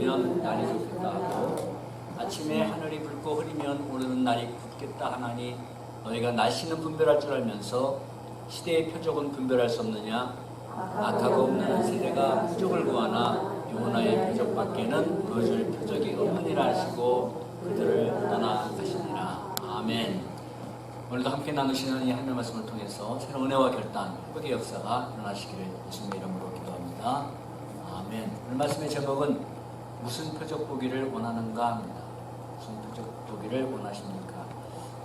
내리면 날이 좋겠다 하고 아침에 하늘이 붉고 흐리면 오르는 날이 굳겠다 하나니 너희가 날씨는 분별할 줄 알면서 시대의 표적은 분별할 수 없느냐. 악하고 없는 세대가 표적을 구하나 요나의 표적밖에는 보여줄 표적이 없느니라 하시고 그들을 떠나가시니라. 아멘. 오늘도 함께 나누시는 이 하나님의 말씀을 통해서 새로운 은혜와 결단, 회복의 역사가 일어나시기를 예수님의 이름으로 기도합니다. 아멘. 오늘 말씀의 제목은 무슨 표적 보기를 원하는가 합니다. 무슨 표적 보기를 원하십니까?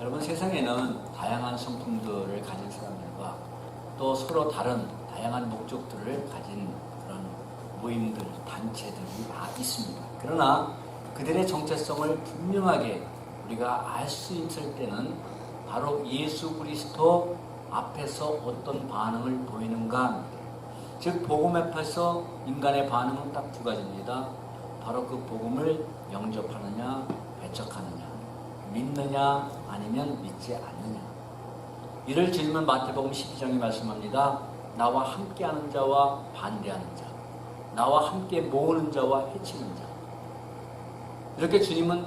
여러분, 세상에는 다양한 성품들을 가진 사람들과 또 서로 다른 다양한 목적들을 가진 그런 모임들, 단체들이 다 있습니다. 그러나 그들의 정체성을 분명하게 우리가 알 수 있을 때는 바로 예수 그리스도 앞에서 어떤 반응을 보이는가. 즉 복음 앞에서 인간의 반응은 딱 두 가지입니다. 바로 그 복음을 영접하느냐 배척하느냐, 믿느냐 아니면 믿지 않느냐. 이를 질문 마태복음 12장이 말씀합니다. 나와 함께하는 자와 반대하는 자, 나와 함께 모으는 자와 해치는 자. 이렇게 주님은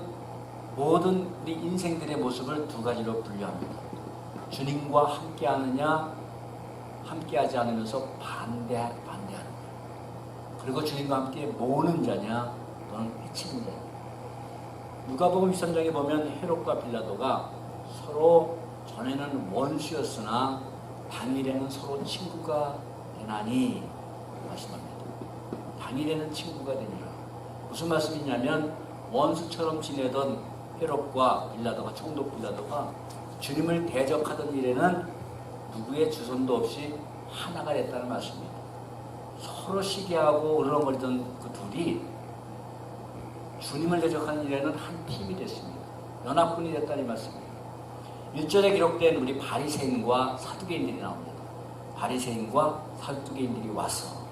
모든 우리 인생들의 모습을 두 가지로 분류합니다. 주님과 함께하느냐, 함께하지 않으면서 반대하는 자. 그리고 주님과 함께 모으는 자냐, 또는 해치는 자냐. 누가복음 13장에 보면 헤롯과 빌라도가 서로 전에는 원수였으나 당일에는 서로 친구가 되나니 말씀합니다. 당일에는 친구가 되니라. 무슨 말씀이냐면 원수처럼 지내던 헤롯과 빌라도가, 총독 빌라도가 주님을 대적하던 일에는 누구의 주선도 없이 하나가 됐다는 말씀입니다. 서로 시기하고 으르렁거리던 그 둘이 주님을 대적하는 일에는 한 팀이 됐습니다. 연합군이 됐다는 말씀입니다. 1절에 기록된 우리 바리새인과 사두개인들이 나옵니다. 바리새인과 사두개인들이 와서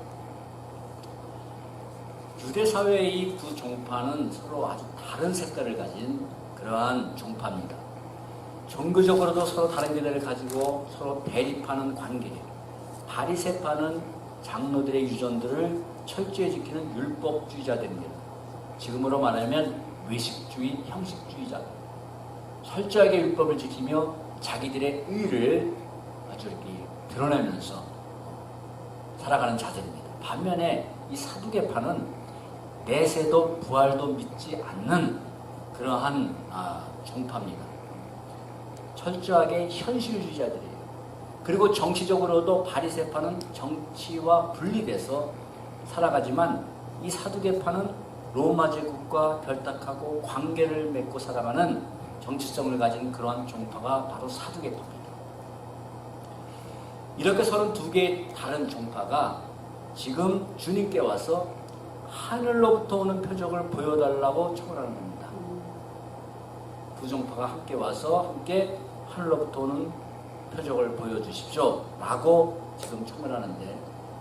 유대 사회의 이 두 종파는 서로 아주 다른 색깔을 가진 그러한 종파입니다. 종교적으로도 서로 다른 견해를 가지고 서로 대립하는 관계. 바리새파는 장로들의 유전들을 철저히 지키는 율법주의자들입니다. 지금으로 말하면 외식주의, 형식주의자들. 철저하게 율법을 지키며 자기들의 의를 아주 이렇게 드러내면서 살아가는 자들입니다. 반면에 이 사두개파는 내세도 부활도 믿지 않는 그러한 종파입니다. 철저하게 현실주의자들이에요. 그리고 정치적으로도 바리새파는 정치와 분리돼서 살아가지만 이 사두개파는 로마 제국과 결탁하고 관계를 맺고 살아가는 정치성을 가진 그러한 종파가 바로 사두개파입니다. 이렇게 서로 두 개의 다른 종파가 지금 주님께 와서 하늘로부터 오는 표적을 보여달라고 청하는 겁니다. 두 종파가 함께 와서 함께 하늘로부터 오는 표적을 보여주십시오 라고 지금 청을 하는데,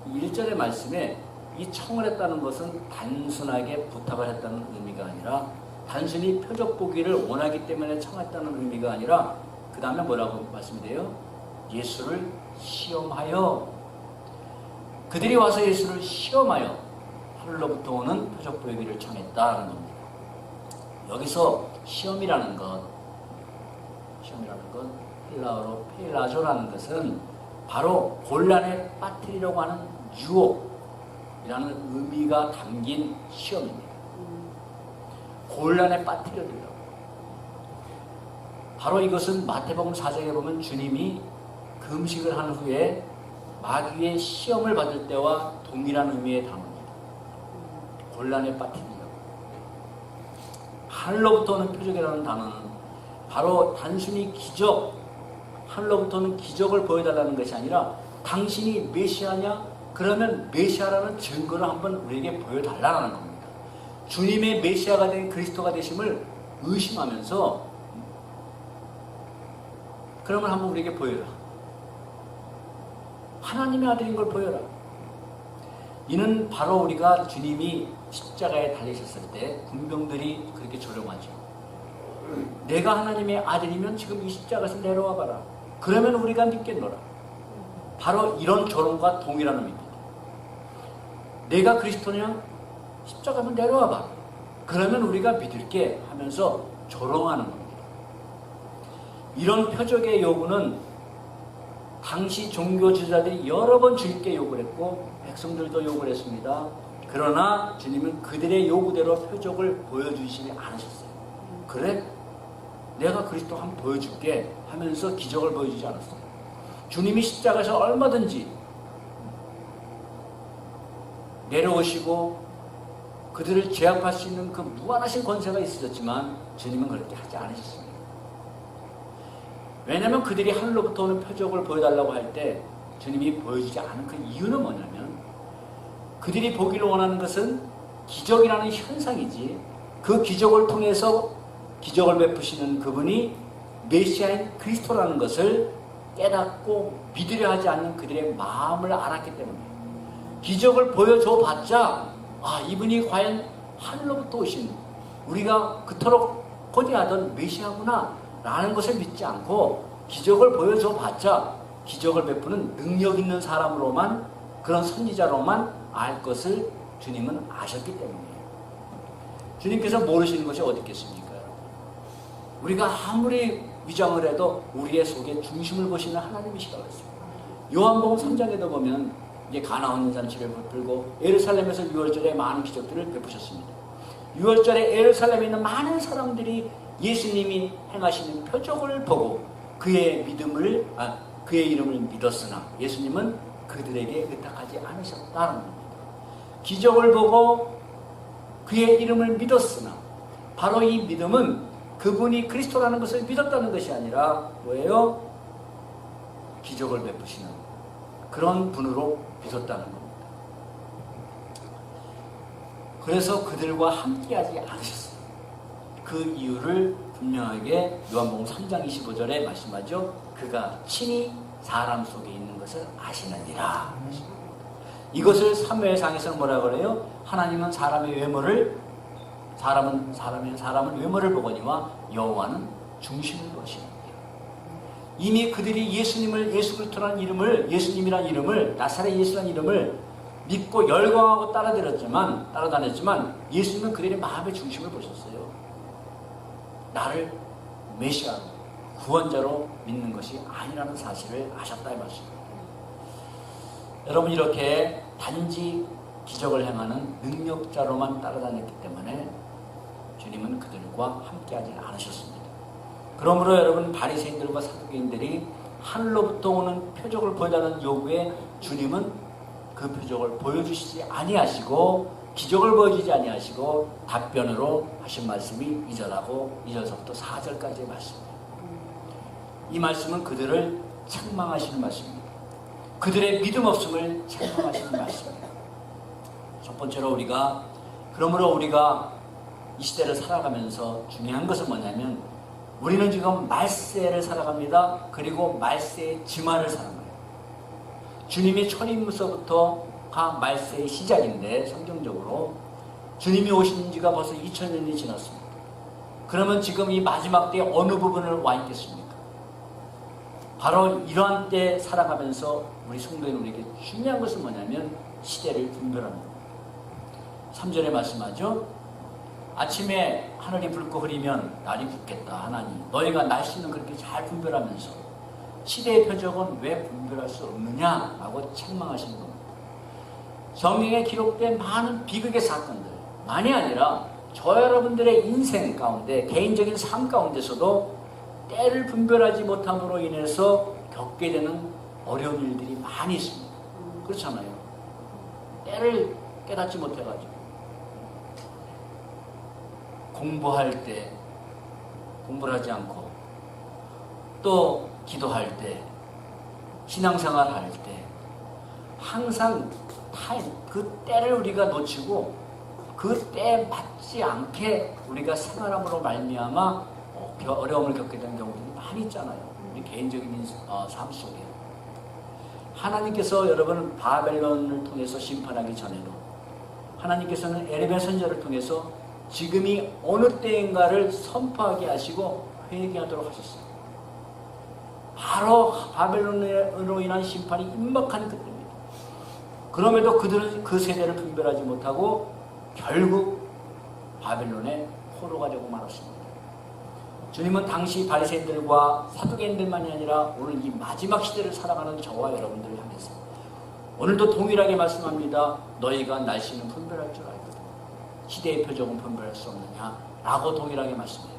이 1절의 말씀에 이 청을 했다는 것은 단순하게 부탁을 했다는 의미가 아니라, 단순히 표적 보기를 원하기 때문에 청했다는 의미가 아니라, 그 다음에 뭐라고 말씀이 돼요? 예수를 시험하여. 그들이 와서 예수를 시험하여 하늘로부터 오는 표적 보이기를 청했다는 겁니다. 여기서 시험이라는 것, 헬라어로 페라조라는 것은 바로 곤란에 빠뜨리려고 하는 유혹이라는 의미가 담긴 시험입니다. 곤란에 빠뜨려들려고. 바로 이것은 마태복음 4장에 보면 주님이 금식을 한 후에 마귀의 시험을 받을 때와 동일한 의미의 단어입니다. 곤란에 빠뜨리려고. 하늘로부터 오는 표적이라는 단어는 바로 단순히 기적, 하늘로부터는 기적을 보여달라는 것이 아니라 당신이 메시아냐? 그러면 메시아라는 증거를 한번 우리에게 보여달라는 겁니다. 주님의 메시아가 된 그리스도가 되심을 의심하면서 그러면 한번 우리에게 보여라. 하나님의 아들인 걸 보여라. 이는 바로 우리가 주님이 십자가에 달리셨을 때 군병들이 그렇게 조롱하죠. 내가 하나님의 아들이면 지금 이 십자가에서 내려와 봐라. 그러면 우리가 믿겠노라. 바로 이런 조롱과 동일한 의미입니다. 내가 그리스도냐? 십자가면 내려와 봐. 그러면 우리가 믿을게 하면서 조롱하는 겁니다. 이런 표적의 요구는 당시 종교 지도자들이 여러 번 주님께 요구를 했고 백성들도 요구를 했습니다. 그러나 주님은 그들의 요구대로 표적을 보여주시지 않으셨어요. 그래? 내가 그리스도 한번 보여줄게 하면서 기적을 보여주지 않았어요. 주님이 십자가에서 얼마든지 내려오시고 그들을 제압할 수 있는 그 무한하신 권세가 있으셨지만 주님은 그렇게 하지 않으셨습니다. 왜냐하면 그들이 하늘로부터 오는 표적을 보여달라고 할 때 주님이 보여주지 않은 그 이유는 뭐냐면 그들이 보기를 원하는 것은 기적이라는 현상이지 그 기적을 통해서 기적을 베푸시는 그분이 메시아인 그리스도라는 것을 깨닫고 믿으려 하지 않는 그들의 마음을 알았기 때문에 기적을 보여줘 봤자 이분이 과연 하늘로부터 오신 우리가 그토록 고대하던 메시아구나 라는 것을 믿지 않고 기적을 보여줘 봤자 기적을 베푸는 능력 있는 사람으로만 그런 선지자로만 알 것을 주님은 아셨기 때문이에요. 주님께서 모르시는 것이 어디 있겠습니까? 우리가 아무리 위장을 해도 우리의 속에 중심을 보시는 하나님이시라고 했습니다. 요한복음 3장에도 보면 이제 가나온 잔치를 베풀고 예루살렘에서 6월절에 많은 기적들을 베푸셨습니다. 6월절에 예루살렘에 있는 많은 사람들이 예수님이 행하시는 표적을 보고 그의 이름을 믿었으나 예수님은 그들에게 의탁하지 않으셨다는 겁니다. 기적을 보고 그의 이름을 믿었으나 바로 이 믿음은 그분이 그리스도라는 것을 믿었다는 것이 아니라 뭐예요? 기적을 베푸시는 그런 분으로 믿었다는 겁니다. 그래서 그들과 함께하지 않으셨어요. 그 이유를 분명하게 요한복음 3장 25절에 말씀하죠. 그가 친히 사람 속에 있는 것을 아시느니라. 이것을 사무엘상에서는 뭐라고 그래요? 하나님은 사람의 외모를 사람은 외모를 보거니와 여호와는 중심을 보시는 거예요. 이미 그들이 예수 그리스도라는 이름을 예수님이라는 이름을 나사렛 예수라는 이름을 믿고 열광하고 따라다녔지만 예수님은 그들의 마음의 중심을 보셨어요. 나를 메시아로 구원자로 믿는 것이 아니라는 사실을 아셨다 이 말씀입니다. 여러분 이렇게 단지 기적을 행하는 능력자로만 따라다녔기 때문에 주님은 그들과 함께하지 않으셨습니다. 그러므로 여러분 바리새인들과 사두개인들이 하늘로부터 오는 표적을 보여달라는 요구에 주님은 그 표적을 보여주시지 아니하시고 기적을 보여주지 아니하시고 답변으로 하신 말씀이 2절하고 2절서부터 4절까지의 말씀입니다. 이 말씀은 그들을 책망하시는 말씀입니다. 그들의 믿음 없음을 책망하시는 말씀입니다. 첫 번째로 그러므로 우리가 이 시대를 살아가면서 중요한 것은 뭐냐면 우리는 지금 말세를 살아갑니다. 그리고 말세의 지만을 살아갑니다. 주님이 초림서부터가 말세의 시작인데 성경적으로 주님이 오신 지가 벌써 2000년이 지났습니다. 그러면 지금 이 마지막 때에 어느 부분을 와 있겠습니까? 바로 이러한 때 살아가면서 우리 성도인 우리에게 중요한 것은 뭐냐면 시대를 분별하는 겁니다. 3절에 말씀하죠. 아침에 하늘이 붉고 흐리면 날이 붓겠다 하나니 너희가 날씨는 그렇게 잘 분별하면서 시대의 표적은 왜 분별할 수 없느냐 라고 책망하시는 겁니다. 성경에 기록된 많은 비극의 사건들 만이 아니라 저 여러분들의 인생 가운데 개인적인 삶 가운데서도 때를 분별하지 못함으로 인해서 겪게 되는 어려운 일들이 많이 있습니다. 그렇잖아요. 때를 깨닫지 못해가지고 공부할 때 공부를 하지 않고 또 기도할 때 신앙생활 할 때 항상 그 때를 우리가 놓치고 그 때에 맞지 않게 우리가 생활함으로 말미암아 어려움을 겪게 되는 경우들이 많이 있잖아요. 우리 개인적인 삶 속에 하나님께서 여러분 바벨론을 통해서 심판하기 전에도 하나님께서는 에레미야 선지자를 통해서 지금이 어느 때인가를 선포하게 하시고 회개하도록 하셨어요. 바로 바벨론으로 인한 심판이 임박한 그때입니다. 그럼에도 그들은 그 세대를 분별하지 못하고 결국 바벨론의 포로가 되고 말았습니다. 주님은 당시 바리새인들과 사두개인들만이 아니라 오늘 이 마지막 시대를 살아가는 저와 여러분들을 향해서 오늘도 동일하게 말씀합니다. 너희가 날씨는 분별할 줄 알거든. 시대의 표적은 분별할 수 없느냐? 라고 동일하게 말씀해요.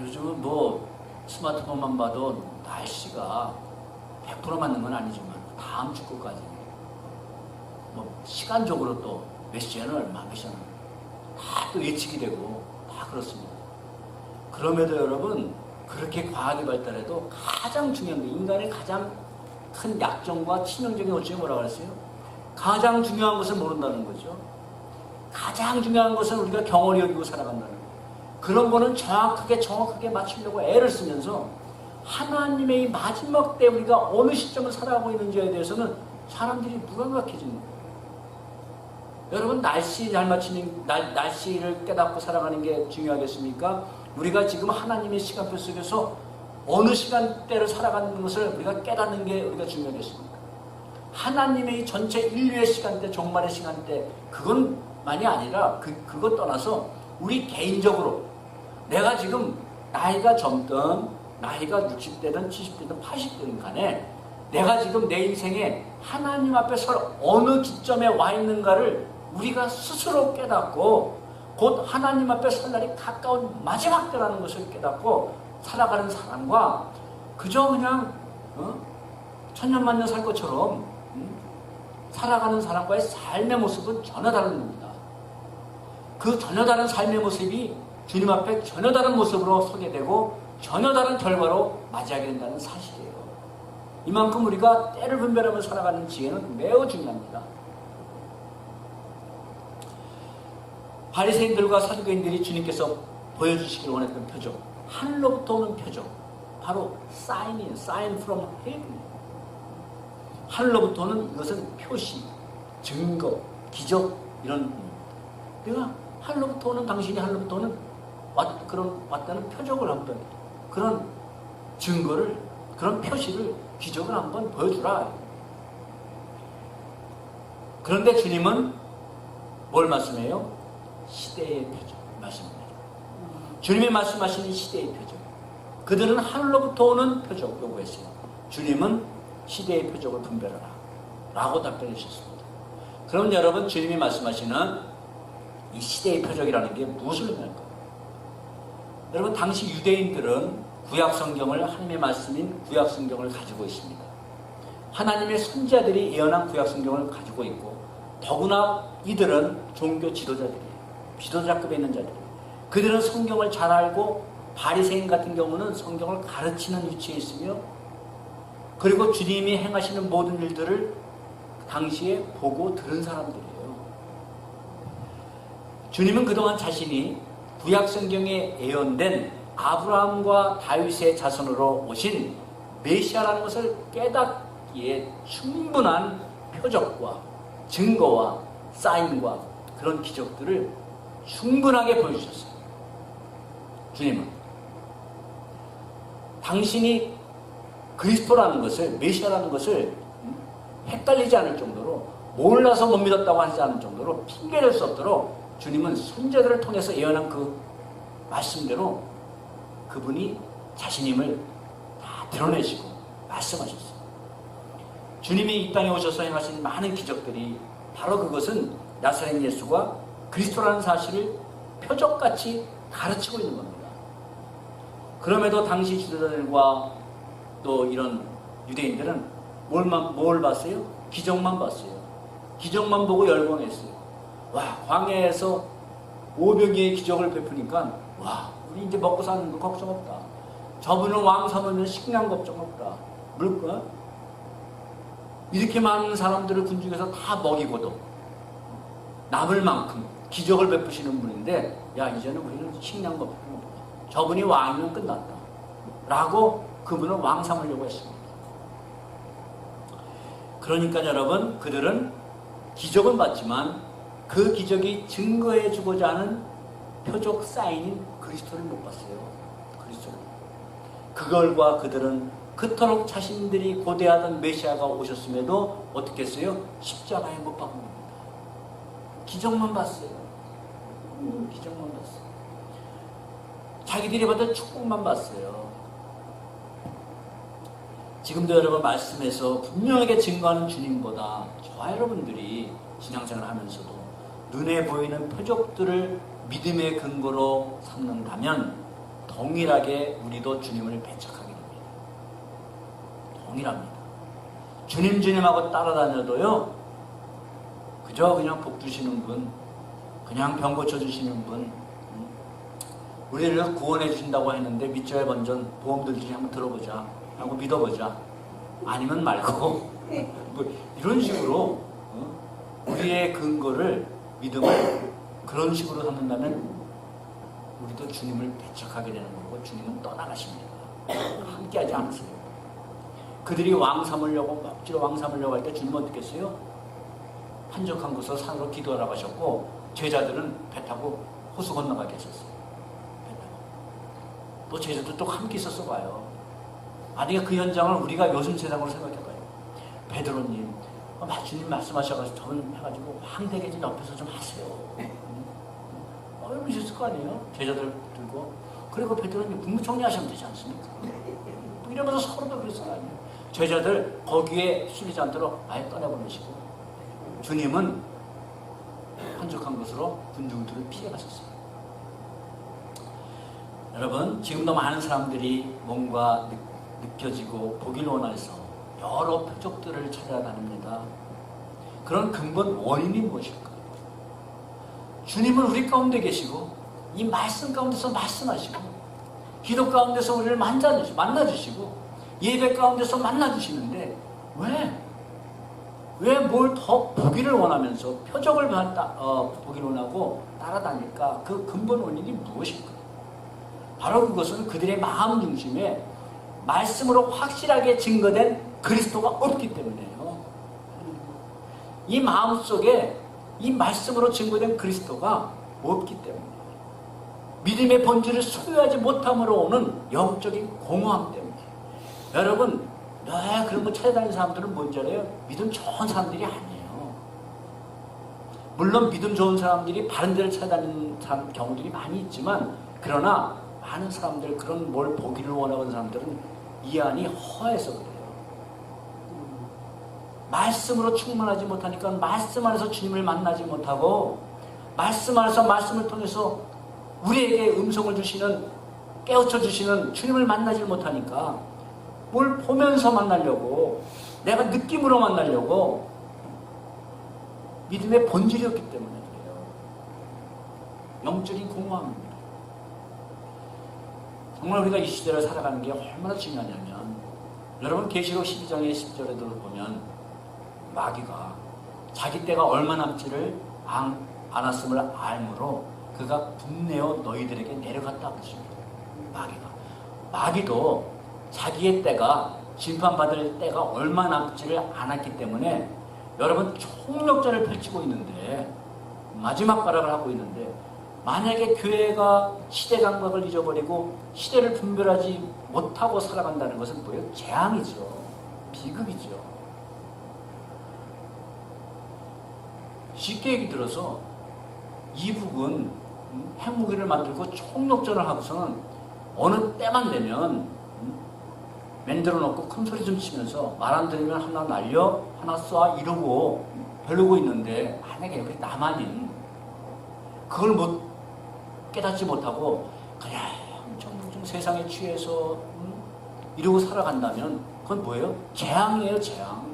요즘은 스마트폰만 봐도 날씨가 100% 맞는 건 아니지만 다음 주 거까지 시간적으로 또 몇 시에는 얼마, 몇 시에는 다 또 예측이 되고 다 그렇습니다. 그럼에도 여러분 그렇게 과학이 발달해도 가장 중요한 게 인간의 가장 큰 약점과 치명적인 것중에 뭐라고 그랬어요? 가장 중요한 것을 모른다는 거죠. 가장 중요한 것은 우리가 경홀히 여기고 살아간다는 거예요. 그런 거는 정확하게 맞추려고 애를 쓰면서 하나님의 이 마지막 때 우리가 어느 시점을 살아가고 있는지에 대해서는 사람들이 무감각해지는 거예요. 여러분 날씨 잘 맞추는 날씨를 깨닫고 살아가는 게 중요하겠습니까? 우리가 지금 하나님의 시간표 속에서 어느 시간대를 살아가는 것을 우리가 깨닫는 게 우리가 중요하겠습니까? 하나님의 이 전체 인류의 시간대, 종말의 시간대 그것만이 아니라 그것 떠나서 우리 개인적으로 내가 지금 나이가 젊든 나이가 60대든 70대든 80대든 간에 내가 지금 내 인생에 하나님 앞에 설 어느 기점에 와 있는가를 우리가 스스로 깨닫고 곧 하나님 앞에 설 날이 가까운 마지막 때라는 것을 깨닫고 살아가는 사람과 그저 그냥 천년만년 살 것처럼 살아가는 사람과의 삶의 모습은 전혀 다른 겁니다. 그 전혀 다른 삶의 모습이 주님 앞에 전혀 다른 모습으로 서게 되고 전혀 다른 결과로 맞이하게 된다는 사실이에요. 이만큼 우리가 때를 분별하며 살아가는 지혜는 매우 중요합니다. 바리새인들과 사두개인들이 주님께서 보여주시길 원했던 표적, 하늘로부터 오는 표적, 바로 사인이에요. 사인 from heaven. 하늘로부터 오는 이것은 표시, 증거, 기적 이런 내가 하늘로부터 오는 당신이 하늘로부터 오는 왔다는 표적을 한번 그런 증거를 그런 표시를 기적을 한번 보여주라. 그런데 주님은 뭘 말씀해요? 시대의 표적 말씀입니다. 주님이 말씀하시는 시대의 표적. 그들은 하늘로부터 오는 표적 요구했어요. 주님은 시대의 표적을 분별하라 라고 답변해 주셨습니다. 그럼 여러분 주님이 말씀하시는 이 시대의 표적이라는 게 무엇을 의미할까요? 여러분 당시 유대인들은 구약성경을 하나님의 말씀인 구약성경을 가지고 있습니다. 하나님의 선지자들이 예언한 구약성경을 가지고 있고 더구나 이들은 종교 지도자들이에요. 지도자급에 있는 자들이에요. 그들은 성경을 잘 알고 바리새인 같은 경우는 성경을 가르치는 위치에 있으며 그리고 주님이 행하시는 모든 일들을 당시에 보고 들은 사람들이에요. 주님은 그동안 자신이 구약성경에 예언된 아브라함과 다윗의 자손으로 오신 메시아라는 것을 깨닫기에 충분한 표적과 증거와 사인과 그런 기적들을 충분하게 보여주셨어요. 주님은 당신이 그리스도라는 것을 메시아라는 것을 헷갈리지 않을 정도로 몰라서 못 믿었다고 하지 않을 정도로 핑계댈 수 없도록 주님은 선지자들을 통해서 예언한 그 말씀대로 그분이 자신임을 다 드러내시고 말씀하셨어요. 주님이 이 땅에 오셔서 행하신 많은 기적들이 바로 그것은 나사렛 예수가 그리스도라는 사실을 표적같이 가르치고 있는 겁니다. 그럼에도 당시 지도자들과 또 이런 유대인들은 뭘 봤어요? 기적만 봤어요. 기적만 보고 열광했어요. 와, 광야에서 500개의 기적을 베푸니까 와, 우리 이제 먹고 사는 거 걱정 없다. 저분은 왕 삼으면 식량 걱정 없다. 물건 이렇게 많은 사람들을 군중에서 다 먹이고도 남을 만큼 기적을 베푸시는 분인데 야, 이제는 우리는 식량 걱정 없다. 저분이 왕이면 끝났다. 라고 그분은 왕 삼으려고 했습니다. 그러니까 여러분 그들은 기적은 봤지만 그 기적이 증거해 주고자 하는 표적 사인인 그리스도를 못 봤어요. 그리스도를. 그걸과 그들은 그토록 자신들이 고대하던 메시아가 오셨음에도 어떻게 했어요? 십자가에 못 박은 겁니다. 기적만 봤어요. 기적만 봤어요. 자기들이 받은 축복만 봤어요. 지금도 여러분 말씀에서 분명하게 증거하는 주님보다 저와 여러분들이 신앙생활을 하면서도 눈에 보이는 표적들을 믿음의 근거로 삼는다면 동일하게 우리도 주님을 배척하게 됩니다. 동일합니다. 주님하고 따라다녀도요, 그저 그냥 복 주시는 분, 그냥 병 고쳐주시는 분, 우리를 구원해 주신다고 했는데 믿자의 번전 보험 들지 한번 들어보자 하고 믿어보자, 아니면 말고 뭐 이런 식으로 우리의 근거를, 믿음을 그런 식으로 삼는다면 우리도 주님을 배척하게 되는 거고 주님은 떠나가십니다. 함께하지 않으세요. 그들이 왕 삼으려고 억지로 왕 삼으려고 할 때 주님은 어떻게 했어요? 한적한 곳으로 산으로 기도하라고 하셨고 제자들은 배 타고 호수 건너가게 하셨어요. 배 타고. 또 제자들 또 함께 있었어 봐요. 아니 그 현장을 우리가 요즘 세상으로 생각해봐요. 베드로님, 주님 말씀하셔가지고 저는 해가지고 황대계 좀 옆에서 좀 하세요. 이러셨을 거 아니에요? 제자들 들고. 그리고 베드로님 국무총리 하시면 되지 않습니까? 뭐 이러면서 서로도 그랬을 거 아니에요? 제자들 거기에 실리지 않도록 아예 떠나보내시고 주님은 한적한 곳으로 군중들을 피해가셨어요. 여러분, 지금도 많은 사람들이 뭔가 느껴지고 보길 원해서 여러 표적들을 찾아다닙니다. 그런 근본 원인이 무엇일까? 주님은 우리 가운데 계시고 이 말씀 가운데서 말씀하시고 기도 가운데서 우리를 만나주시고 예배 가운데서 만나주시는데 왜 뭘 더 보기를 원하면서 표적을 보기를 원하고 따라다닐까? 그 근본 원인이 무엇일까? 바로 그것은 그들의 마음 중심에 말씀으로 확실하게 증거된 그리스도가 없기 때문이에요. 이 마음 속에 이 말씀으로 증거된 그리스도가 없기 때문이에요. 믿음의 본질을 소유하지 못함으로 오는 영적인 공허함 때문에. 여러분, 그런 거 찾아다니는 사람들은 뭔지 알아요? 믿음 좋은 사람들이 아니에요. 물론 믿음 좋은 사람들이 바른 데를 찾아다니는 경우들이 많이 있지만, 그러나 많은 사람들, 그런 뭘 보기를 원하는 사람들은 이 안이 허해서 그래요. 말씀으로 충만하지 못하니까 말씀 안에서 주님을 만나지 못하고 말씀 안에서 말씀을 통해서 우리에게 음성을 주시는, 깨우쳐 주시는 주님을 만나지 못하니까 뭘 보면서 만나려고, 내가 느낌으로 만나려고, 믿음의 본질이 없기 때문에 그래요. 영적인 공허함입니다. 정말 우리가 이 시대를 살아가는 게 얼마나 중요하냐면, 여러분 계시록 12장의 10절에도 보면 마귀가 자기 때가 얼마 남지를 않았음을 알므로 그가 분내어 너희들에게 내려갔다 그러십니다. 마귀도 자기의 때가, 심판받을 때가 얼마 남지를 않았기 때문에 여러분 총력전을 펼치고 있는데, 마지막 발악을 하고 있는데, 만약에 교회가 시대 감각을 잊어버리고 시대를 분별하지 못하고 살아간다는 것은 뭐예요? 재앙이죠. 비극이죠. 쉽게 얘기 들어서 이북은 핵무기를 만들고 총력전을 하고서는 어느 때만 되면 만들어 놓고 큰 소리 좀 치면서 말 안 들으면 하나 날려 하나 쏴 이러고 별러고 있는데, 만약에 여기 나만이 그걸 깨닫지 못하고 그냥 좀 세상에 취해서 이러고 살아간다면 그건 뭐예요? 재앙이에요, 재앙.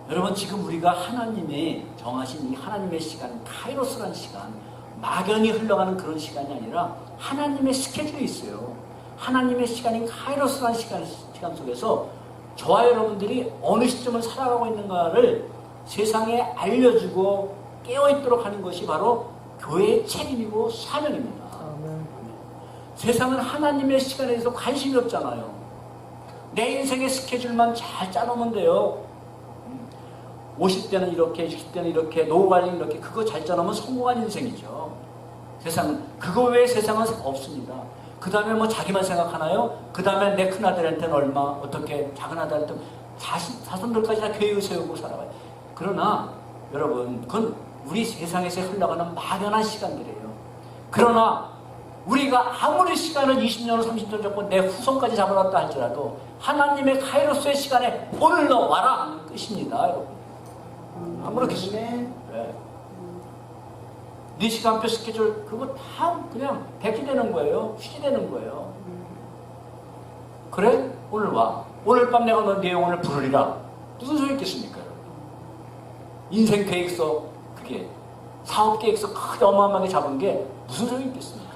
여러분, 지금 우리가 하나님이 정하신 이 하나님의 시간, 카이로스라는 시간, 막연히 흘러가는 그런 시간이 아니라 하나님의 스케줄이 있어요. 하나님의 시간인 카이로스라는 시간 속에서 저와 여러분들이 어느 시점을 살아가고 있는가를 세상에 알려주고 깨어있도록 하는 것이 바로 교회의 책임이고 사명입니다. 세상은 하나님의 시간에 대해서 관심이 없잖아요. 내 인생의 스케줄만 잘 짜놓으면 돼요. 50대는 이렇게, 60대는 이렇게, 노후 관리는 이렇게, 그거 잘 짜놓으면 성공한 인생이죠. 세상은, 그거 외에 세상은 없습니다. 그 다음에 뭐 자기만 생각하나요? 그 다음에 내 큰아들한테는 얼마, 어떻게, 작은 아들한테, 자손들까지 다 계획을 세우고 살아가요. 그러나 여러분, 그건 우리 세상에서 흘러가는 막연한 시간들이에요. 그러나 우리가 아무리 시간을 20년을 30년 잡고 내 후손까지 잡아놨다 할지라도 하나님의 카이로스의 시간에 오늘 너 와라 하는 뜻입니다, 여러분. 아무렇겠습니까? 네. 네 시간표 스케줄 그거 다 그냥 백기되는 거예요. 휴지되는 거예요. 그래? 오늘 와. 오늘 밤 내가 너 내 영혼을 부르리라. 무슨 소리 있겠습니까, 여러분? 인생 계획서 그게 사업 계획서 크게 어마어마하게 잡은 게 무슨 소리 있겠습니까?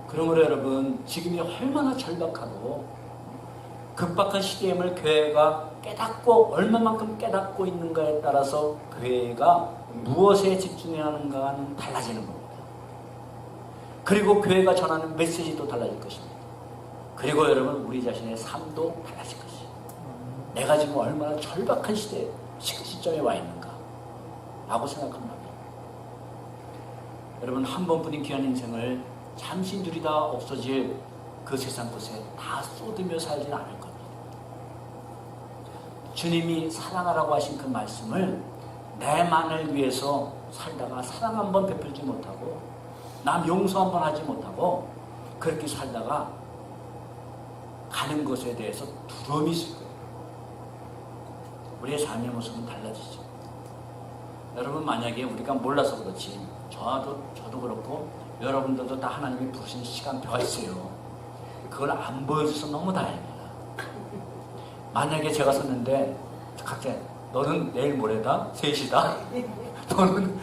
그러므로 여러분, 지금이 얼마나 절박하고 급박한 시대임을 교회가 깨닫고 얼마만큼 깨닫고 있는가에 따라서 교회가 무엇에 집중해야 하는가는 달라지는 겁니다. 그리고 교회가 전하는 메시지도 달라질 것입니다. 그리고 여러분, 우리 자신의 삶도 달라질 것입니다. 내가 지금 얼마나 절박한 시점에 와 있는가 라고 생각합니다. 여러분, 한 번뿐인 귀한 인생을 잠시 누리다 없어질 그 세상 곳에 다 쏟으며 살지는 않을 겁니다. 주님이 사랑하라고 하신 그 말씀을 내만을 위해서 살다가 사랑 한번 베풀지 못하고 남 용서 한번 하지 못하고 그렇게 살다가 가는 것에 대해서 두려움이 있을 거예요. 우리의 삶의 모습은 달라지죠. 여러분, 만약에 우리가 몰라서 그렇지 저도 그렇고 여러분들도 다 하나님이 부르신 시간표가 있어요. 그걸 안 보여줘서 너무 다행입니다. 만약에 제가 섰는데 각자 너는 내일 모레다 3시다 너는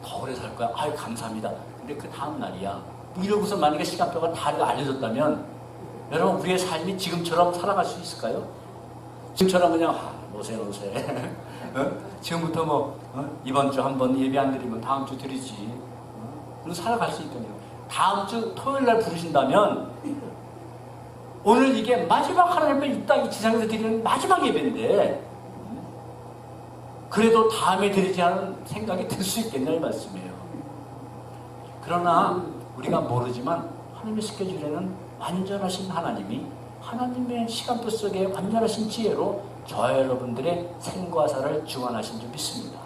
더 오래 살 거야. 아유 감사합니다. 근데 그 다음 날이야. 이러고서 만약에 시간표가 다 알려졌다면 여러분, 우리의 삶이 지금처럼 살아갈 수 있을까요? 지금처럼 그냥 노세 지금부터 이번 주 한번 예배 안 드리면 다음 주 드리지. 그리고 살아갈 수 있거든요. 다음 주 토요일 날 부르신다면 오늘 이게 마지막 하나님의 이 땅 이 지상에서 드리는 마지막 예배인데 그래도 다음에 드리지 않은 생각이 들 수 있겠냐 이 말씀이에요. 그러나 우리가 모르지만 하나님의 스케줄에는 완전하신 하나님이 하나님의 시간표 속에 완전하신 지혜로 저와 여러분들의 생과 사를 주관하신 줄 믿습니다.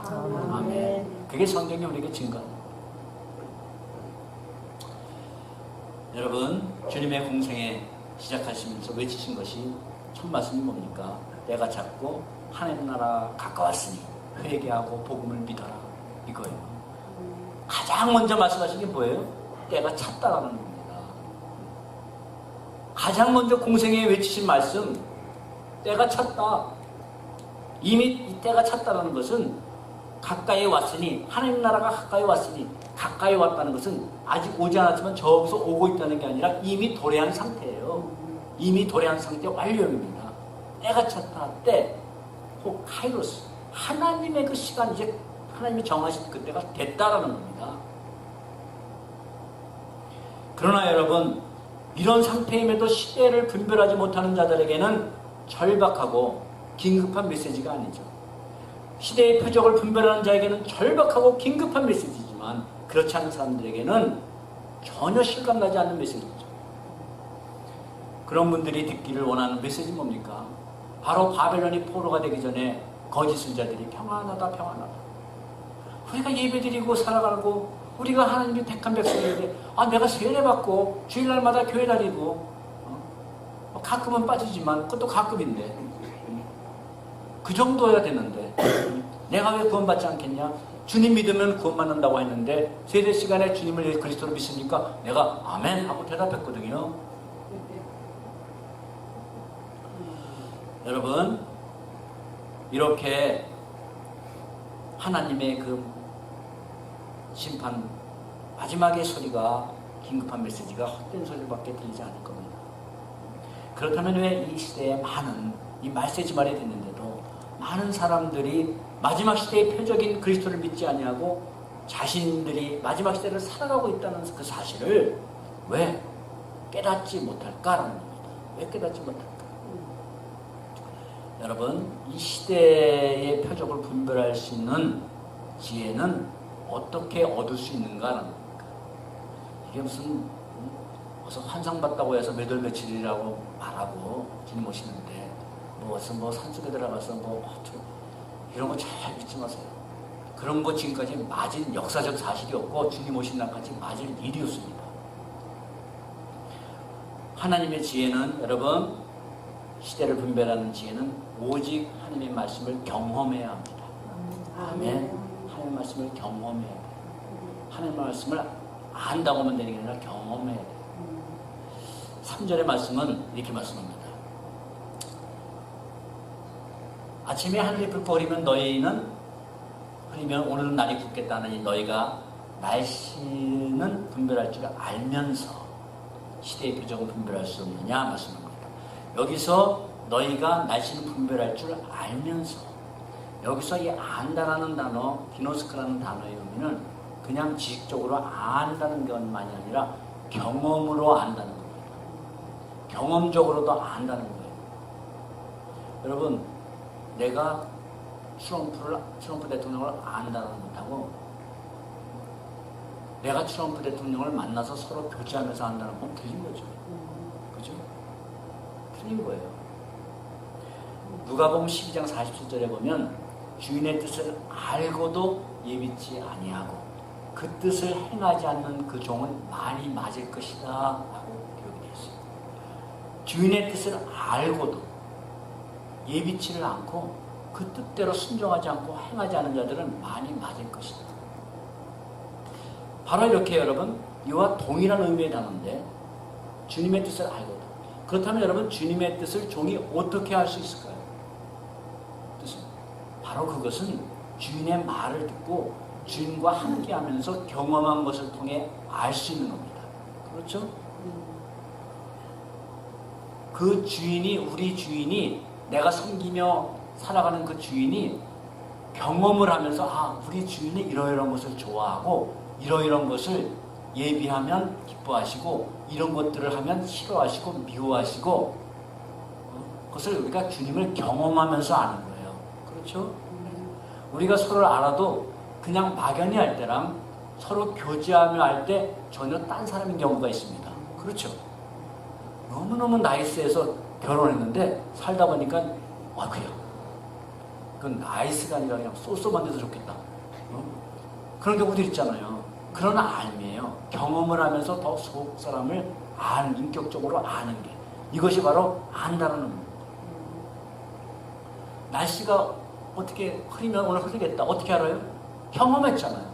아멘. 그게 성경이 우리에게 증거합니다. 여러분, 주님의 공생에 시작하시면서 외치신 것이 첫 말씀이 뭡니까? 때가 찼고 하나님 나라 가까웠으니 회개하고 복음을 믿어라, 이거예요. 가장 먼저 말씀하신 게 뭐예요? 때가 찼다라는 겁니다. 가장 먼저 공생에 외치신 말씀, 때가 찼다. 이미 이 때가 찼다는 것은 가까이 왔으니, 하나님 나라가 가까이 왔으니, 가까이 왔다는 것은 아직 오지 않았지만 저기서 오고 있다는 게 아니라 이미 도래한 상태예요. 이미 도래한 상태 완료입니다. 때가 찼다. 때, 혹 카이로스, 하나님의 그 시간, 이제 하나님이 정하신 그때가 됐다라는 겁니다. 그러나 여러분, 이런 상태임에도 시대를 분별하지 못하는 자들에게는 절박하고 긴급한 메시지가 아니죠. 시대의 표적을 분별하는 자에게는 절박하고 긴급한 메시지지만 그렇지 않은 사람들에게는 전혀 실감나지 않는 메시지죠. 그런 분들이 듣기를 원하는 메시지는 뭡니까? 바로 바벨론이 포로가 되기 전에 거짓 선자들이 평안하다 평안하다, 우리가 예배드리고 살아가고 우리가 하나님의 택한 백성인데 내가 세례받고 주일날마다 교회 다니고 가끔은 빠지지만 그것도 가끔인데 그 정도여야 되는데 내가 왜 구원받지 않겠냐? 주님 믿으면 구원받는다고 했는데 세례 시간에 주님을 그리스도로 믿으니까 내가 아멘 하고 대답했거든요. 여러분, 이렇게 하나님의 그 심판 마지막의 소리가, 긴급한 메시지가 헛된 소리밖에 들리지 않을 겁니다. 그렇다면 왜 이 시대에 많은 이 말세지 말이 됐는데도 많은 사람들이 마지막 시대의 표적인 그리스도를 믿지 아니하고 자신들이 마지막 시대를 살아가고 있다는 그 사실을 왜 깨닫지 못할까라는 겁니다. 왜 깨닫지 못할까? 여러분, 이 시대의 표적을 분별할 수 있는 지혜는 어떻게 얻을 수 있는가라는 겁니다. 이게 무슨 환상 봤다고 해서 몇 월 며칠이라고 말하고 주님 오시는데 무슨 뭐 산속에 들어가서 이런 거 잘 믿지 마세요. 그런 거 지금까지 맞은 역사적 사실이 없고 주님 오신 날까지 맞을 일이 없습니다. 하나님의 지혜는 여러분, 시대를 분별하는 지혜는 오직 하나님의 말씀을 경험해야 합니다. 아멘. 하나님의 말씀을 경험해야 돼요. 하나님의 말씀을 안다고 하면 되는 게 아니라 경험해야 돼요. 3절의 말씀은 이렇게 말씀합니다. 아침에 하늘이 불고 흐리면 너희는 흐리면 오늘은 날이 굳겠다는 너희가 날씨는 분별할 줄 알면서 시대의 표적은 분별할 수 없느냐 말씀합니다. 여기서 너희가 날씨는 분별할 줄 알면서, 여기서 이 안다라는 단어, 기노스크라는 단어의 의미는 그냥 지식적으로 안다는 것만이 아니라 경험으로 안다는 겁니다. 경험적으로도 안다는 거예요. 여러분, 내가 트럼프 대통령을 안다는 못하고 내가 트럼프 대통령을 만나서 서로 교제하면서 한다는 건 틀린 거죠. 그죠? 틀린 거예요. 누가복음 12장 47절에 보면 주인의 뜻을 알고도 예비치 아니하고 그 뜻을 행하지 않는 그 종은 많이 맞을 것이다 라고 기록이 되어 있어요. 주인의 뜻을 알고도 예비치를 않고 그 뜻대로 순종하지 않고 행하지 않은 자들은 많이 맞을 것이다. 바로 이렇게 여러분, 이와 동일한 의미의 단어인데 주님의 뜻을 알고도. 그렇다면 여러분, 주님의 뜻을 종이 어떻게 할 수 있을까요? 뜻은 바로 그것은 주인의 말을 듣고 주인과 함께하면서 경험한 것을 통해 알 수 있는 겁니다. 그렇죠? 그 주인이, 우리 주인이, 내가 섬기며 살아가는 그 주인이 경험을 하면서 우리 주인이 이러이러한 것을 좋아하고 이러이러한 것을 예비하면 기뻐하시고 이런 것들을 하면 싫어하시고 미워하시고, 그것을 우리가 주님을 경험하면서 아는 거예요. 그렇죠? 우리가 서로를 알아도 그냥 막연히 할 때랑 서로 교제하며 할 때 전혀 딴 사람인 경우가 있습니다. 그렇죠? 너무너무 나이스해서 결혼했는데 살다 보니까 그건 나이스가 아니라 그냥 쏘쏘만 돼서 좋겠다. 그런 경우들 있잖아요. 그런 알미예요. 경험을 하면서 더 속 사람을 아는, 인격적으로 아는 게, 이것이 바로 안다는 겁니다. 날씨가 어떻게 흐리면 오늘 흐리겠다. 어떻게 알아요? 경험했잖아요.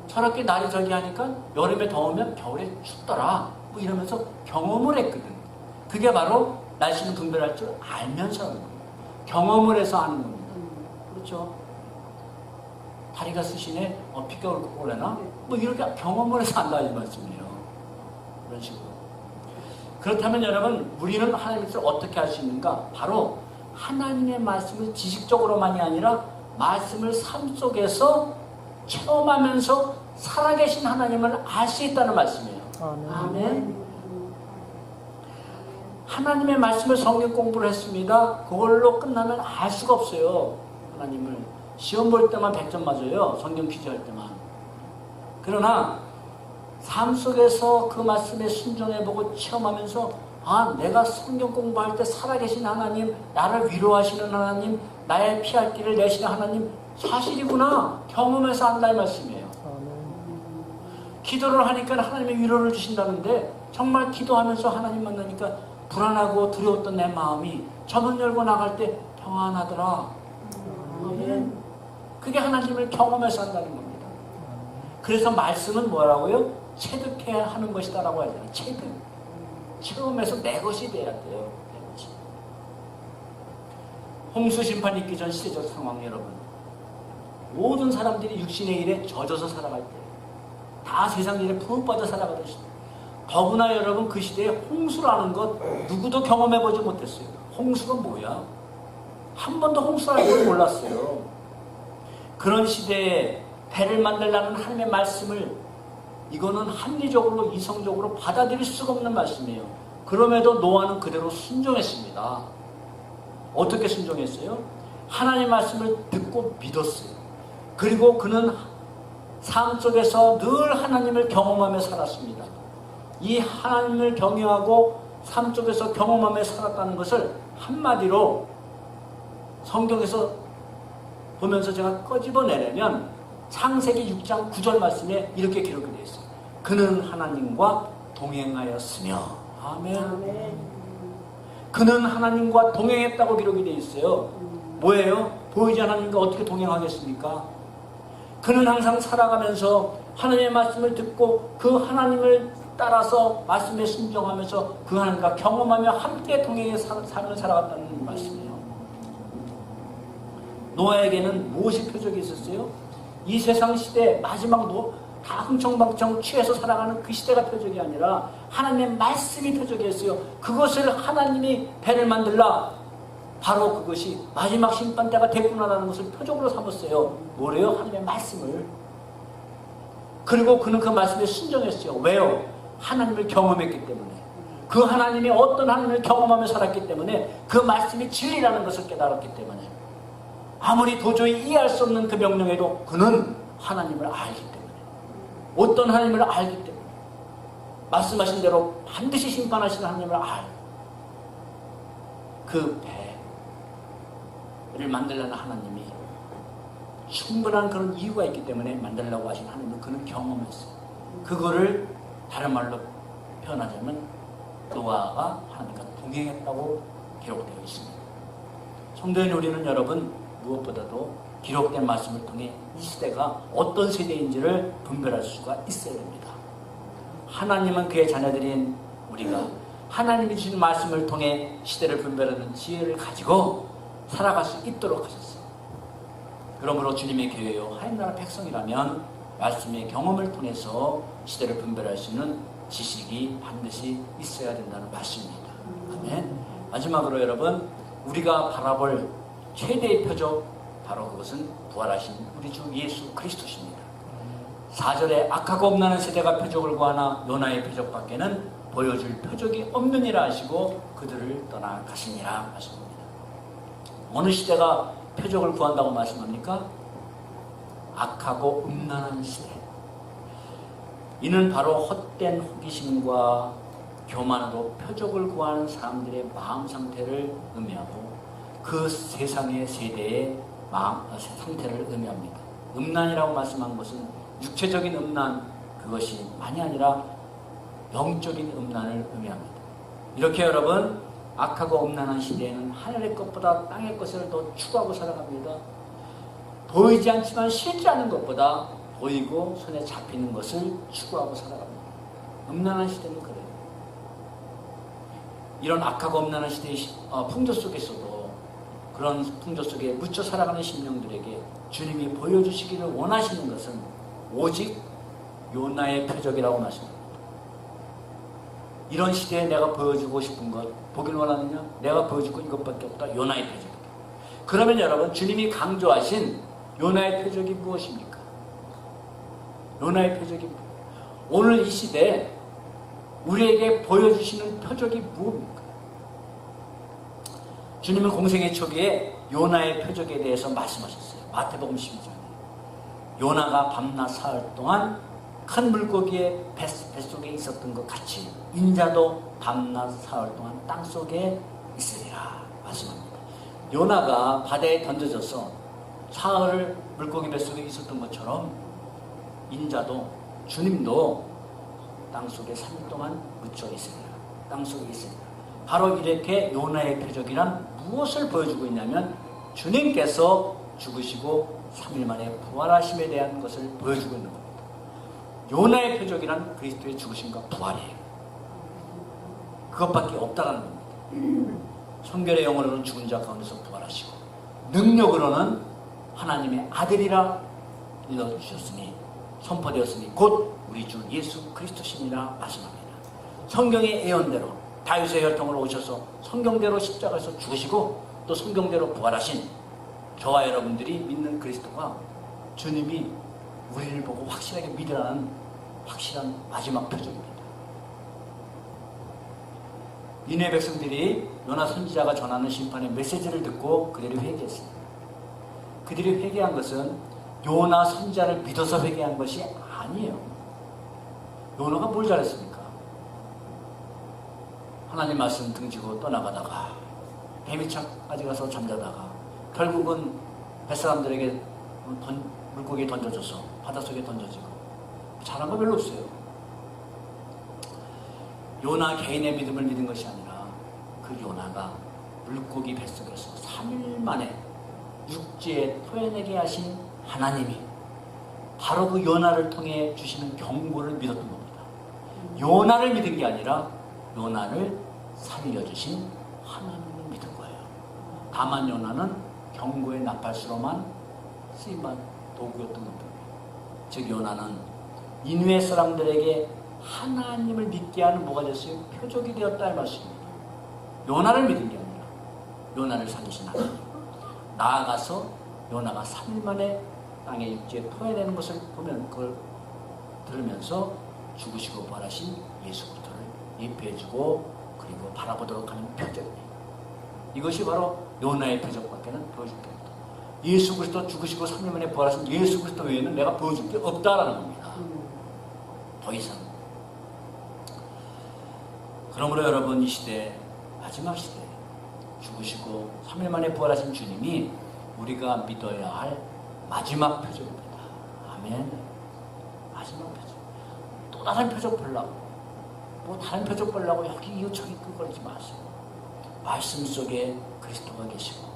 저렇게 날이 저기 하니까 여름에 더우면 겨울에 춥더라. 이러면서 경험을 했거든. 그게 바로 날씨는 분별할 줄 알면서 하는 겁니다. 경험을 해서 아는 겁니다. 그렇죠? 다리가 쑤시네? 비가 오려나? 이렇게 경험을 해서 안다는 말씀이에요. 그런 식으로. 그렇다면 여러분, 우리는 하나님의 뜻을 어떻게 할 수 있는가? 바로 하나님의 말씀을 지식적으로만이 아니라 말씀을 삶 속에서 체험하면서 살아계신 하나님을 알 수 있다는 말씀이에요. 아멘. 하나님의 말씀을 성경 공부를 했습니다. 그걸로 끝나면 알 수가 없어요. 하나님을 시험 볼 때만 100점 맞아요. 성경 퀴즈 할 때만. 그러나 삶 속에서 그 말씀에 순종해보고 체험하면서 내가 성경 공부할 때 살아계신 하나님, 나를 위로하시는 하나님, 나의 피할 길을 내시는 하나님, 사실이구나 경험해서 안다 이 말씀이에요. 기도를 하니까 하나님의 위로를 주신다는데 정말 기도하면서 하나님 만나니까 불안하고 두려웠던 내 마음이 저문 열고 나갈 때 평안하더라. 아멘. 그게 하나님을 경험해서 한다는 겁니다. 그래서 말씀은 뭐라고요? 체득해야 하는 것이다라고 하잖아요. 체득. 체험해서 내 것이 돼야 돼요. 내 것이. 홍수 심판 있기 전 시대적 상황 여러분. 모든 사람들이 육신의 일에 젖어서 살아갈 때, 다 세상 일에 푹 빠져 살아가던 시대. 더구나 여러분, 그 시대에 홍수라는 것 누구도 경험해보지 못했어요. 홍수가 뭐야? 한 번도 홍수라는 걸 몰랐어요. 그런 시대에 배를 만들라는 하나님의 말씀을, 이거는 합리적으로 이성적으로 받아들일 수가 없는 말씀이에요. 그럼에도 노아는 그대로 순종했습니다. 어떻게 순종했어요? 하나님의 말씀을 듣고 믿었어요. 그리고 그는 삶 속에서 늘 하나님을 경험하며 살았습니다. 이 하나님을 경외하고 삶 속에서 경험하며 살았다는 것을 한마디로 성경에서 보면서 제가 꺼집어내려면 창세기 6장 9절 말씀에 이렇게 기록이 되어 있어요. 그는 하나님과 동행하였으며. 아멘. 그는 하나님과 동행했다고 기록이 되어 있어요. 뭐예요? 보이지 않는 하나님과 어떻게 동행하겠습니까? 그는 항상 살아가면서 하나님의 말씀을 듣고 그 하나님을 따라서 말씀에 순종하면서 그 하나님과 경험하며 함께 동행해 삶을 살아갔다는 말씀이에요. 노아에게는 무엇이 표적이 있었어요? 이 세상 시대 마지막 다 흥청망청 취해서 살아가는 그 시대가 표적이 아니라 하나님의 말씀이 표적이었어요. 그것을 하나님이 배를 만들라, 바로 그것이 마지막 심판 때가 됐구나라는 것을 표적으로 삼았어요. 뭐래요? 하나님의 말씀을. 그리고 그는 그 말씀에 순종했어요. 왜요? 하나님을 경험했기 때문에. 그 하나님이 어떤 하나님을 경험하며 살았기 때문에, 그 말씀이 진리라는 것을 깨달았기 때문에, 아무리 도저히 이해할 수 없는 그 명령에도 그는 하나님을 알기 때문에, 어떤 하나님을 알기 때문에, 말씀하신 대로 반드시 심판하시는 하나님을 그 배를 만들려는 하나님이 충분한 그런 이유가 있기 때문에 만들려고 하신 하나님을 그는 경험했어요. 그거를 다른 말로 표현하자면 노아가 하나님과 동행했다고 기록되어 있습니다. 성도인 우리는 여러분, 무엇보다도 기록된 말씀을 통해 이 시대가 어떤 세대인지를 분별할 수가 있어야 됩니다. 하나님은 그의 자녀들인 우리가 하나님이 주신 말씀을 통해 시대를 분별하는 지혜를 가지고 살아갈 수 있도록 하셨어요. 그러므로 주님의 교회요 하나님 백성이라면 말씀의 경험을 통해서 시대를 분별할 수 있는 지식이 반드시 있어야 된다는 말씀입니다. 아멘. 마지막으로 여러분, 우리가 바라볼 최대의 표적, 바로 그것은 부활하신 우리 주 예수 그리스도십니다. 4절에 악하고 없나는 세대가 표적을 구하나 요나의 표적밖에는 보여줄 표적이 없느니라 하시고 그들을 떠나가시니라 하십니다. 어느 시대가 표적을 구한다고 말씀합니까? 악하고 음란한 시대. 이는 바로 헛된 호기심과 교만으로 표적을 구하는 사람들의 마음 상태를 의미하고 그 세상의 세대의 마음 상태를 의미합니다. 음란이라고 말씀한 것은 육체적인 음란, 그것이 만이 아니라 영적인 음란을 의미합니다. 이렇게 여러분, 악하고 음란한 시대에는 하늘의 것보다 땅의 것을 더 추구하고 살아갑니다. 보이지 않지만 실지 않은 것보다 보이고 손에 잡히는 것을 추구하고 살아갑니다. 음란한 시대는 그래요. 이런 악하고 음란한 시대의 풍조 속에서도, 그런 풍조 속에 묻혀 살아가는 심령들에게 주님이 보여주시기를 원하시는 것은 오직 요나의 표적이라고 말씀합니다. 이런 시대에 내가 보여주고 싶은 것, 보길 원하느냐? 내가 보여주고 이것밖에 없다. 요나의 표적이다. 그러면 여러분, 주님이 강조하신 요나의 표적이 무엇입니까? 요나의 표적이 무엇입니까? 오늘 이 시대에 우리에게 보여주시는 표적이 무엇입니까? 주님은 공생의 초기에 요나의 표적에 대해서 말씀하셨어요. 마태복음 12장에 요나가 밤낮 사흘 동안 큰 물고기의 뱃속에 있었던 것 같이 인자도 밤낮 사흘 동안 땅속에 있으리라 말씀합니다. 요나가 바다에 던져져서 사흘 물고기 뱃속에 있었던 것처럼 인자도, 주님도 땅속에 3일 동안 묻혀 있으리라. 땅속에 있으리라. 바로 이렇게 요나의 표적이란 무엇을 보여주고 있냐면 주님께서 죽으시고 3일 만에 부활하심에 대한 것을 보여주고 있는 겁니다. 요나의 표적이란 그리스도의 죽으심과 부활이에요. 그것밖에 없다는 겁니다. 성결의 영으로는 죽은 자 가운데서 부활하시고 능력으로는 하나님의 아들이라 일러주셨으니 선포되었으니 곧 우리 주 예수 그리스도시니라 말씀합니다. 성경의 예언대로 다윗의 혈통으로 오셔서 성경대로 십자가에서 죽으시고 또 성경대로 부활하신 저와 여러분들이 믿는 그리스도가 주님이 우리를 보고 확실하게 믿으라는 확실한 마지막 표적입니다. 니네 백성들이 요나 선지자가 전하는 심판의 메시지를 듣고 그들이 회개했습니다. 그들이 회개한 것은 요나 선지자를 믿어서 회개한 것이 아니에요. 요나가 뭘 잘했습니까? 하나님 말씀 등지고 떠나가다가 뱀이창까지 가서 잠자다가 결국은 뱃사람들에게 물고기에 던져져서 바닷속에 던져지고 잘한 거 별로 없어요. 요나 개인의 믿음을 믿은 것이 아니라 그 요나가 물고기 뱃속에서 3일 만에 육지에 토해내게 하신 하나님이 바로 그 요나를 통해 주시는 경고를 믿었던 겁니다. 요나를 믿은 게 아니라 요나를 살려주신 하나님을 믿은 거예요. 다만 요나는 경고의 나팔수로만 쓰임받은 도구였던 겁니다. 즉 요나는 니느웨 사람들에게 하나님을 믿게 하는 뭐가 됐어요? 표적이 되었다 이 말씀입니다. 요나를 믿은 게 아니라 요나를 살리신 하나님. 나아가서 요나가 3일 만에 땅의 육지에 토해내는 것을 보면 그걸 들으면서 죽으시고 부활하신 예수 그리스도를 예표해주고 그리고 바라보도록 하는 표적입니다. 이것이 바로 요나의 표적밖에는 보여줄 게 없다. 예수 그리스도 죽으시고 3일 만에 부활하신 예수 그리스도 외에는 내가 보여줄 게 없다라는 겁니다. 더 이상. 그러므로 여러분 이 시대 마지막 시대 죽으시고 3일 만에 부활하신 주님이 우리가 믿어야 할 마지막 표적입니다. 아멘. 마지막 표적. 또 다른 표적 보려고 뭐 다른 표적 보려고 여기 저기 끄거리지 마세요. 말씀 속에 그리스도가 계시고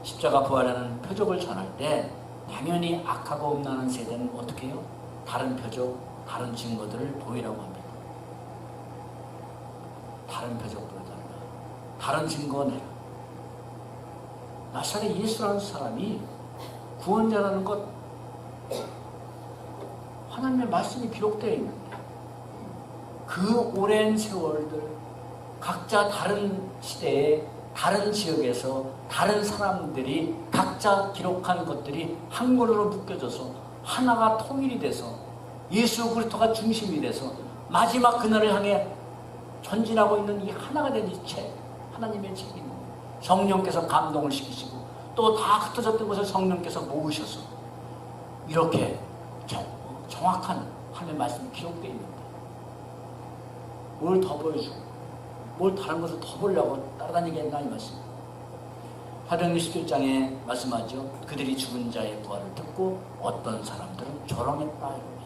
십자가 부활하는 표적을 전할 때 당연히 악하고 없나는 세대는 어떻게 해요? 다른 표적, 다른 증거들을 보이라고 합니다. 다른 표적 보여달라. 다른 증거 내라. 나사렛 예수라는 사람이 구원자라는 것 하나님의 말씀이 기록되어 있는데 그 오랜 세월들 각자 다른 시대에 다른 지역에서 다른 사람들이 각자 기록한 것들이 한 걸로 묶여져서 하나가 통일이 돼서 예수 그리스도가 중심이 돼서 마지막 그날을 향해 전진하고 있는 이 하나가 된 이 책, 하나님의 책입니다. 성령께서 감동을 시키시고 또 다 흩어졌던 것을 성령께서 모으셔서 이렇게 정확한 하나님의 말씀이 기록되어 있는데 뭘 더 보여주고 뭘 다른 것을 더 보려고 따라다니겠나 이 말씀. 사도행전 17장에 말씀하죠. 그들이 죽은 자의 부활을 듣고 어떤 사람들은 조롱했다 이겁니다.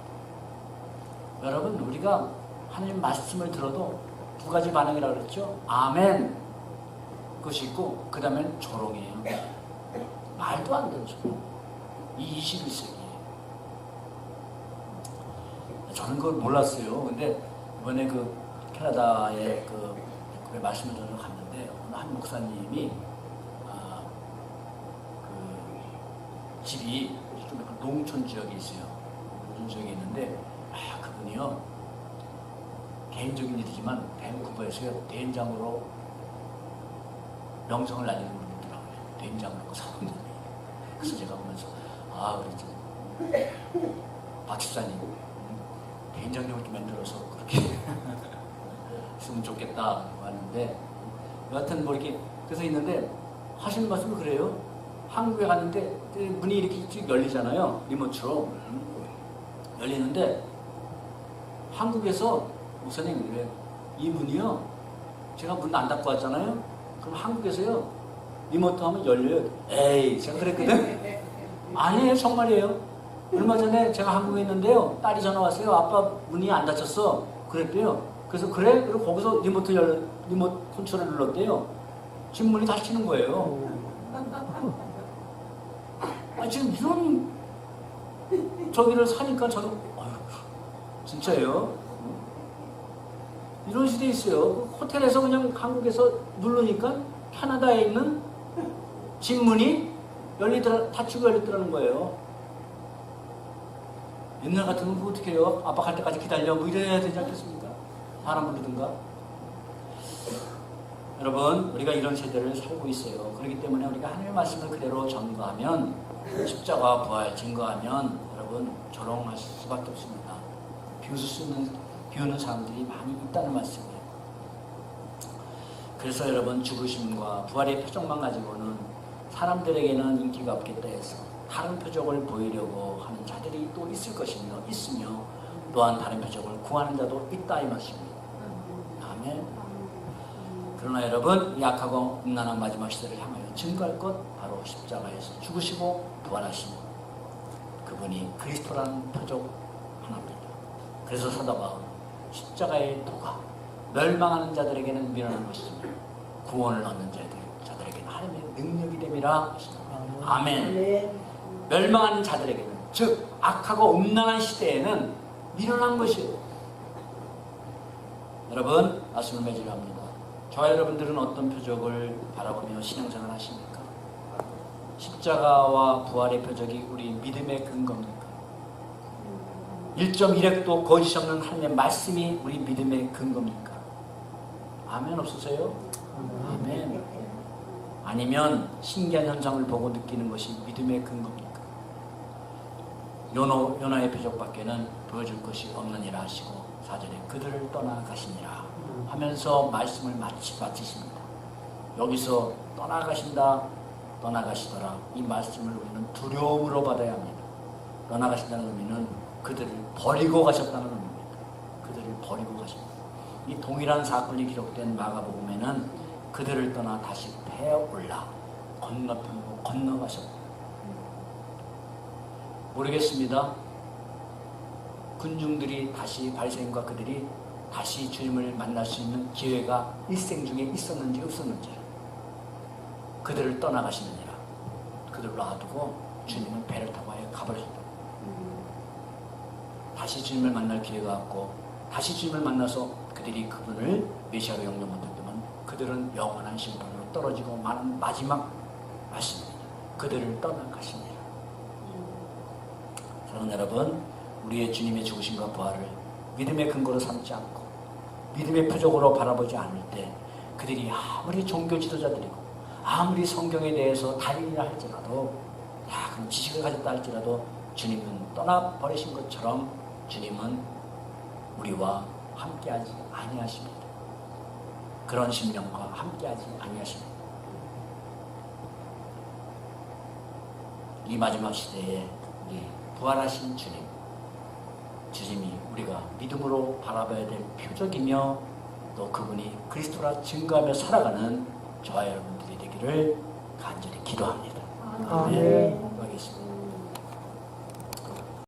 여러분 우리가 하나님 말씀을 들어도 두 가지 반응이라고 그랬죠. 아멘 그것이 있고 그 다음엔 조롱이에요. 말도 안 되는 소리. 이 21세기에 저는 그걸 몰랐어요. 근데 이번에 그 캐나다에 그 말씀을 전하러 갔는데 어느 한 목사님이 그 집이 좀 농촌 지역에 있어요. 농촌 지역에 있는데 그분이요 개인적인 일이지만 밴쿠버에서요 대인장으로 명성을 날리는 분이더라고요. 대인장으로 사모님. 그래서 제가 보면서 그랬죠. 박 집사님 대인장님을 좀 만들어서 그렇게 했으면 좋겠다 하는데 여하튼 뭐 이렇게 그래서 있는데 하시는 말씀이 그래요. 한국에 갔는데 문이 이렇게 쭉 열리잖아요. 리모트로 열리는데 한국에서 목사님 그래 이 문이요 제가 문 안 닫고 왔잖아요. 그럼 한국에서요 리모트 하면 열려요. 에이 제가 그랬거든. 아니에요 정말이에요. 얼마 전에 제가 한국에 있는데요 딸이 전화 왔어요. 아빠 문이 안 닫혔어 그랬대요. 그래서 그래? 그리고 거기서 리모트 컨트롤을 눌렀대요. 지금 문이 닫히는 거예요. 지금 이런 저기를 사니까 저는 진짜예요. 이런 시대에 있어요. 호텔에서 그냥 한국에서 누르니까 캐나다에 있는 집 문이 닫히고 열리더라는 거예요. 옛날 같으면 그거 어떻게 해요? 아빠 갈 때까지 기다려 뭐 이래야 되지 않겠습니까? 바람 부르든가. 여러분 우리가 이런 세대를 살고 있어요. 그렇기 때문에 우리가 하나님의 말씀을 그대로 전거하면 십자가 부활 증거하면 여러분 조롱할 수밖에 없습니다. 비웃는 사람들이 많이 있다는 말씀이에요. 그래서 여러분 죽으심과 부활의 표적만 가지고는 사람들에게는 인기가 없겠다 해서 다른 표적을 보이려고 하는 자들이 또 있으며 또한 다른 표적을 구하는 자도 있다 이 말씀입니다. 아멘. 그러나 여러분, 약하고 음란한 마지막 시대를 향하여 증거할 것 바로 십자가에서 죽으시고 부활하신 그분이 그리스도라는 표적 하나입니다. 그래서 사도 바울은 십자가의 도가 멸망하는 자들에게는 미련한 것이지만 구원을 얻는 자들에게는 하나님의 능력이 됨이라 하시더라. 아멘. 멸망하는 자들에게는, 즉 악하고 음란한 시대에는 미련한 것이에요. 여러분, 말씀을 맺으려 합니다. 저와 여러분들은 어떤 표적을 바라보며 신앙생활 하십니까? 십자가와 부활의 표적이 우리 믿음의 근거입니까? 1.1핵도 거짓 없는 하나님의 말씀이 우리 믿음의 근거입니까? 아멘 없으세요? 아멘. 아니면 신기한 현상을 보고 느끼는 것이 믿음의 근거입니까? 요나의 표적밖에는 보여줄 것이 없느니라 하시고 4절에 그들을 떠나가시니라 하면서 말씀을 마치십니다. 여기서 떠나가신다, 떠나가시더라, 이 말씀을 우리는 두려움으로 받아야 합니다. 떠나가신다는 의미는 그들을 버리고 가셨다는 의미입니다. 그들을 버리고 가십니다. 이 동일한 사건이 기록된 마가복음에는 그들을 떠나 다시 배에 올라 건너편으로 건너가셨다. 모르겠습니다. 군중들이 다시, 바리새인과 그들이 다시 주님을 만날 수 있는 기회가 일생 중에 있었는지 없었는지, 그들을 떠나가시느니라, 그들을 놔두고 주님은 배를 타고 아예 가버리셨다. 다시 주님을 만날 기회가 없고 다시 주님을 만나서 그들이 그분을 메시아로 영접 못했다면 그들은 영원한 심판으로 떨어지고 마는 마지막 말씀입니다. 그들을 떠나가시니라. 사랑하는 여러분, 우리의 주님의 죽으심과 부활을 믿음의 근거로 삼지 않고 믿음의 표적으로 바라보지 않을 때 그들이 아무리 종교 지도자들이고 아무리 성경에 대해서 달인이라 할지라도, 그런 지식을 가졌다 할지라도 주님은 떠나버리신 것처럼 주님은 우리와 함께하지 아니하십니다. 그런 심령과 함께하지 아니하십니다. 이 마지막 시대에 우리 부활하신 주님이 우리가 믿음으로 바라봐야 될 표적이며 또 그분이 그리스도라 증거하며 살아가는 저와 여러분들이 되기를 간절히 기도합니다. 아멘. 기도하겠습니다.